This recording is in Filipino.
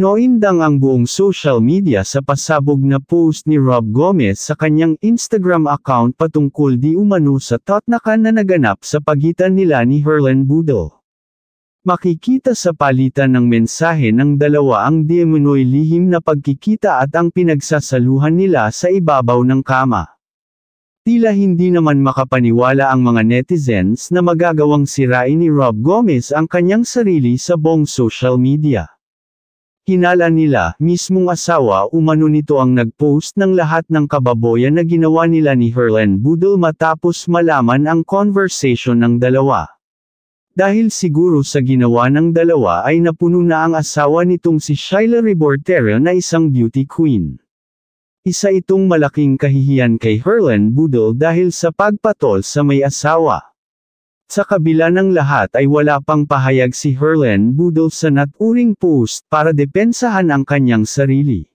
Noindang ang buong social media sa pasabog na post ni Rob Gomez sa kanyang Instagram account patungkol di umano sa totnakan na naganap sa pagitan nila ni Herlen Budol. Makikita sa palitan ng mensahe ng dalawa ang di umano'y lihim na pagkikita at ang pinagsasaluhan nila sa ibabaw ng kama. Tila hindi naman makapaniwala ang mga netizens na magagawang sirain ni Rob Gomez ang kanyang sarili sa buong social media. Hinala nila, mismong asawa umano nito ang nag-post ng lahat ng kababoyan na ginawa nila ni Herlen Budol matapos malaman ang conversation ng dalawa. Dahil siguro sa ginawa ng dalawa ay napuno na ang asawa nitong si Sheila Rebortero na isang beauty queen. Isa itong malaking kahihiyan kay Herlen Budol dahil sa pagpatol sa may asawa. Sa kabila ng lahat ay wala pang pahayag si Herlen Budol sa naturing post para depensahan ang kanyang sarili.